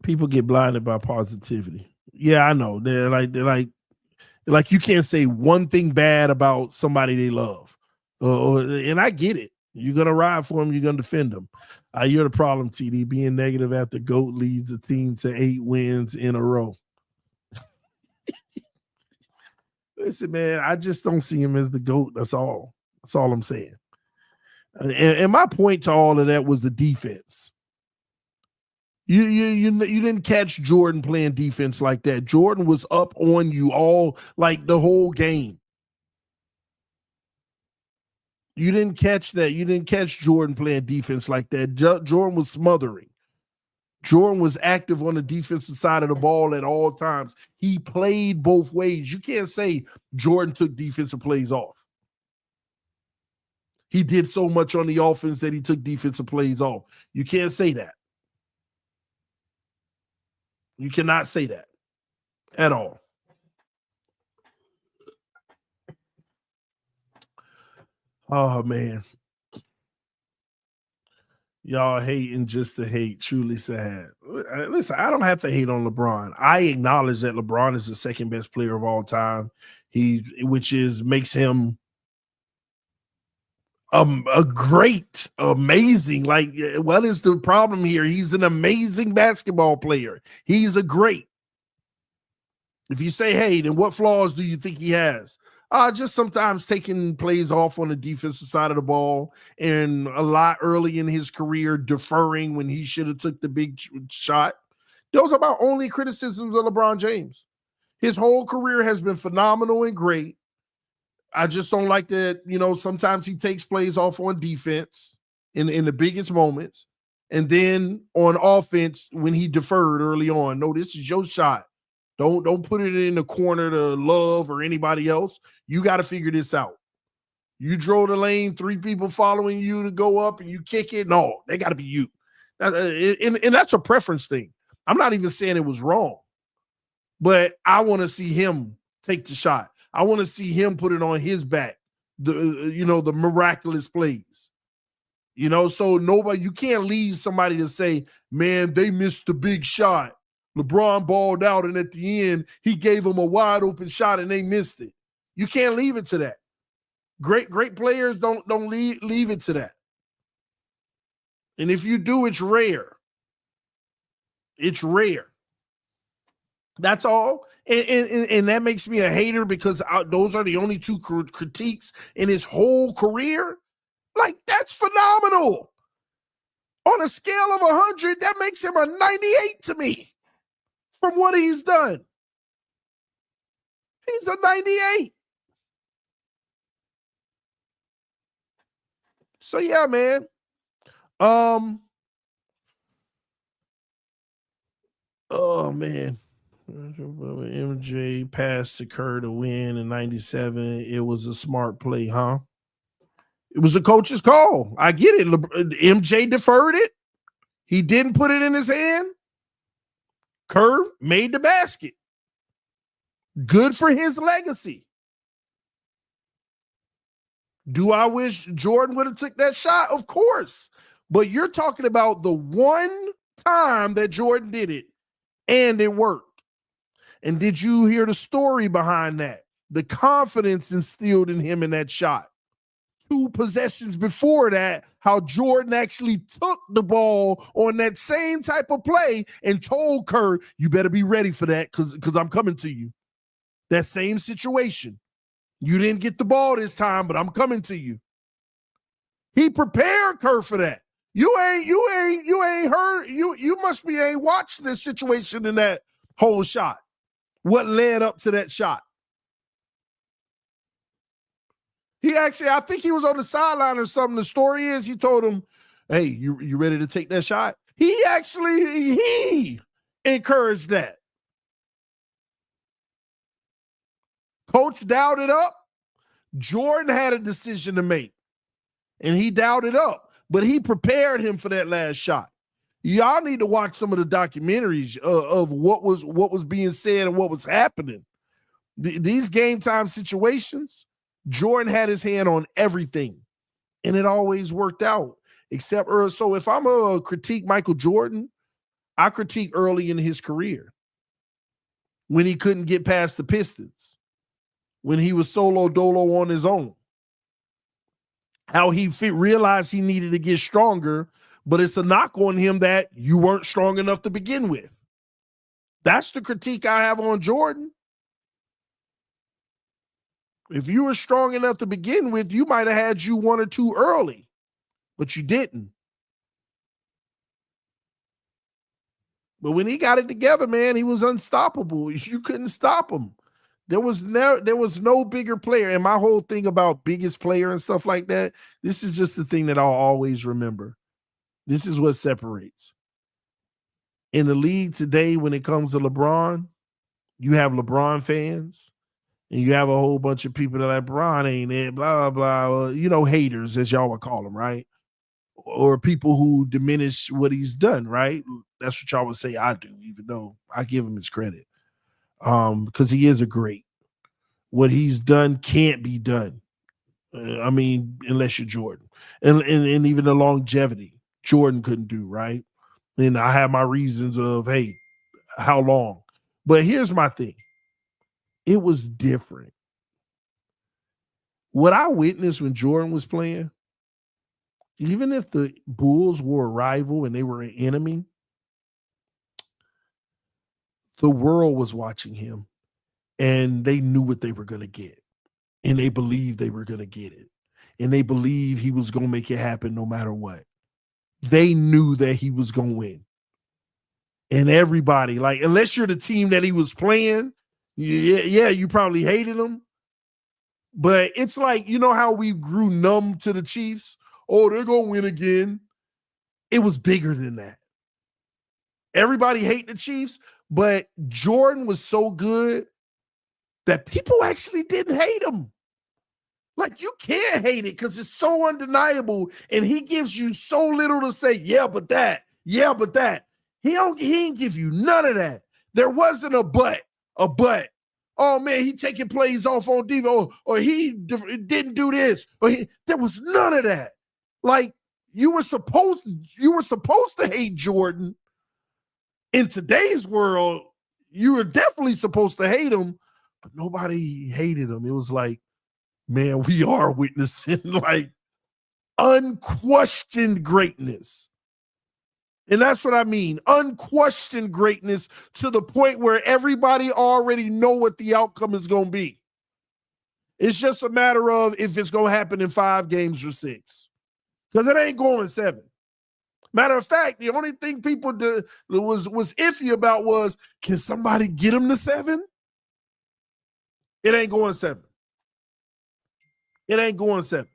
People get blinded by positivity. Yeah, I know. They're like you can't say one thing bad about somebody they love. And I get it. You're going to ride for him. You're going to defend him. You're the problem, TD. Being negative after GOAT leads a team to 8 wins in a row. Listen, man, I just don't see him as the GOAT. That's all. That's all I'm saying. And my point to all of that was the defense. You didn't catch Jordan playing defense like that. Jordan was up on you all, like, the whole game. You didn't catch that. You didn't catch Jordan playing defense like that. Jordan was smothering. Jordan was active on the defensive side of the ball at all times. He played both ways. You can't say Jordan took defensive plays off. He did so much on the offense that he took defensive plays off. You can't say that. You cannot say that at all. Oh, man. Y'all hating just to hate. Truly sad. Listen, I don't have to hate on LeBron. I acknowledge that LeBron is the second best player of all time. Makes him a great, amazing. Like, what is the problem here? He's an amazing basketball player. He's a great. If you say, hey, then what flaws do you think he has? Just sometimes taking plays off on the defensive side of the ball, and a lot early in his career deferring when he should have took the big shot. Those are my only criticisms of LeBron James. His whole career has been phenomenal and great. I just don't like that, sometimes he takes plays off on defense in the biggest moments. And then on offense, when he deferred early on, no, this is your shot. Don't put it in the corner to Love or anybody else. You got to figure this out. You drove the lane, 3 people following you to go up and you kick it. No, they got to be you. And that's a preference thing. I'm not even saying it was wrong, but I want to see him take the shot. I want to see him put it on his back, the miraculous plays. So you can't leave somebody to say, man, they missed the big shot. LeBron balled out, and at the end, he gave them a wide open shot, and they missed it. You can't leave it to that. Great players don't leave it to that. And if you do, it's rare. It's rare. That's all. And that makes me a hater because those are the only 2 critiques in his whole career. Like, that's phenomenal. On a scale of 100, that makes him a 98 to me. From what he's done. He's a 98. So yeah, man. Oh man. MJ passed to Kerr to win in 97. It was a smart play, huh? It was a coach's call. I get it. MJ deferred it. He didn't put it in his hand. Kerr made the basket. Good for his legacy. Do I wish Jordan would have took that shot? Of course. But you're talking about the one time that Jordan did it, and it worked. And did you hear the story behind that? The confidence instilled in him in that shot. 2 possessions before that, how Jordan actually took the ball on that same type of play and told Kerr, you better be ready for that because I'm coming to you. That same situation. You didn't get the ball this time, but I'm coming to you. He prepared Kerr for that. You ain't heard, you must be ain't watched this situation in that whole shot. What led up to that shot? I think he was on the sideline or something. The story is he told him, hey, you ready to take that shot? He encouraged that. Coach doubted up. Jordan had a decision to make, and he doubted up, but he prepared him for that last shot. Y'all need to watch some of the documentaries of what was being said and what was happening. These game time situations, Jordan had his hand on everything, and it always worked out. Except, so if I'm a critique Michael Jordan, I critique early in his career when he couldn't get past the Pistons, when he was solo dolo on his own. how he realized he needed to get stronger, but it's a knock on him that you weren't strong enough to begin with. That's the critique I have on Jordan. If you were strong enough to begin with, you might have had you 1 or 2 early, but you didn't. But when he got it together, man, he was unstoppable. You couldn't stop him. There was no bigger player. And my whole thing about biggest player and stuff like that, this is just the thing that I'll always remember. This is what separates. In the league today, when it comes to LeBron, you have LeBron fans, and you have a whole bunch of people that are like, LeBron ain't it, blah, blah, blah, haters, as y'all would call them, right? Or people who diminish what he's done, right? That's what y'all would say I do, even though I give him his credit. Because he is a great. What he's done can't be done. Unless you're Jordan. And even the longevity, Jordan couldn't do, right? And I have my reasons of, hey, how long? But here's my thing. It was different. What I witnessed when Jordan was playing, even if the Bulls were a rival and they were an enemy, the world was watching him and they knew what they were going to get. And they believed they were going to get it. And they believed he was going to make it happen no matter what. They knew that he was going to win. And everybody, like, unless you're the team that he was playing, yeah, you probably hated him. But it's like, you know how we grew numb to the Chiefs? Oh, they're going to win again. It was bigger than that. Everybody hate the Chiefs, but Jordan was so good that people actually didn't hate him. Like, you can't hate it because it's so undeniable, and he gives you so little to say, yeah, but that. He ain't give you none of that. There wasn't a but. Oh, man, he taking plays off on defense, or he didn't do this. There was none of that. Like, you were supposed to hate Jordan. In today's world, you were definitely supposed to hate him, but nobody hated him. It was like, man, we are witnessing like unquestioned greatness. And that's what I mean. Unquestioned greatness to the point where everybody already know what the outcome is going to be. It's just a matter of if it's going to happen in 5 games or 6. Because it ain't going 7. Matter of fact, the only thing people was iffy about was, can somebody get him to 7? It ain't going 7. It ain't going 7.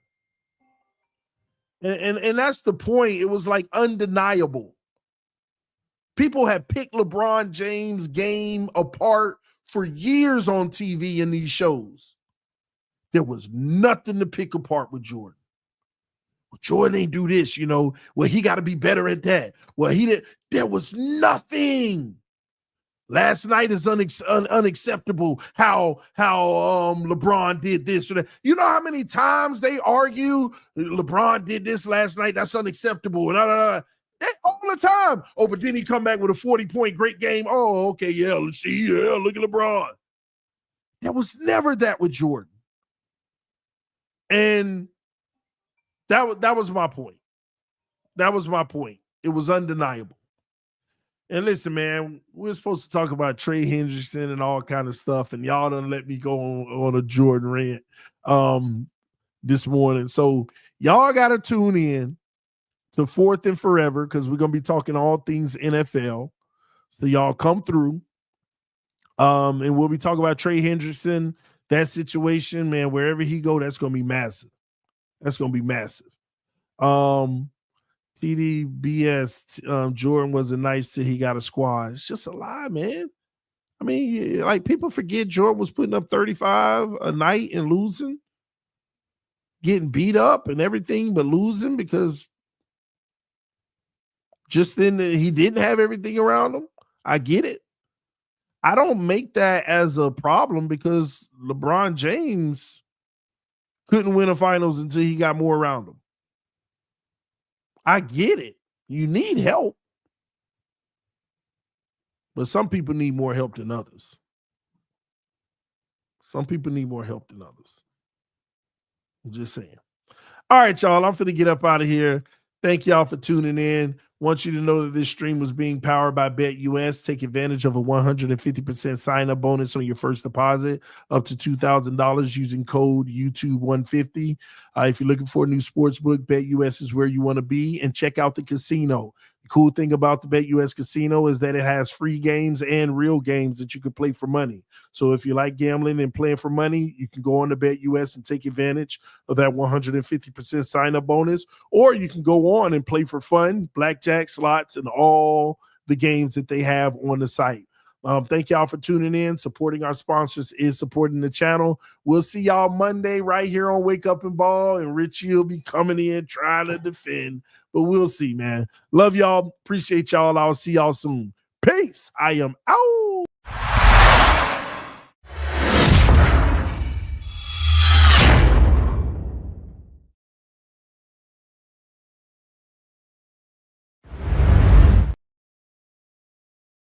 And that's the point. It was like undeniable. People have picked LeBron James' game apart for years on TV in these shows. There was nothing to pick apart with Jordan. Well, Jordan ain't do this, Well, he got to be better at that. Well, he did. There was nothing. Last night is unacceptable how LeBron did this or that. You know how many times they argue LeBron did this last night? That's unacceptable. All the time. Oh, but then he come back with a 40-point great game. Oh, okay, yeah, let's see. Yeah, look at LeBron. There was never that with Jordan. And that was my point. That was my point. It was undeniable. And listen, man, we're supposed to talk about Trey Hendrickson and all kind of stuff, and y'all done let me go on a Jordan rant this morning. So y'all got to tune in to Fourth and Forever because we're going to be talking all things NFL. So y'all come through. And we'll be talking about Trey Hendrickson, that situation, man, wherever he go, that's going to be massive. That's going to be massive. TDBS, Jordan wasn't nice till he got a squad. It's just a lie, man. I mean, like, people forget Jordan was putting up 35 a night and losing, getting beat up and everything, but losing because just then he didn't have everything around him. I get it. I don't make that as a problem because LeBron James couldn't win a finals until he got more around him. I get it. You need help. But some people need more help than others. Some people need more help than others. I'm just saying. All right, y'all. I'm finna get up out of here. Thank y'all for tuning in. Want you to know that this stream was being powered by BetUS. Take advantage of a 150% sign-up bonus on your first deposit up to $2,000 using code YouTube150. If you're looking for a new sports book, BetUS is where you want to be. And check out the casino. The cool thing about the BetUS casino is that it has free games and real games that you can play for money. So if you like gambling and playing for money, you can go on to BetUS and take advantage of that 150% sign-up bonus. Or you can go on and play for fun, blackjack, slots, and all the games that they have on the site. Thank y'all for tuning in. Supporting our sponsors is supporting the channel. We'll see y'all Monday right here on Wake Up and Ball, and Richie will be coming in trying to defend, but we'll see, man. Love y'all. Appreciate y'all. I'll see y'all soon. Peace. I am out.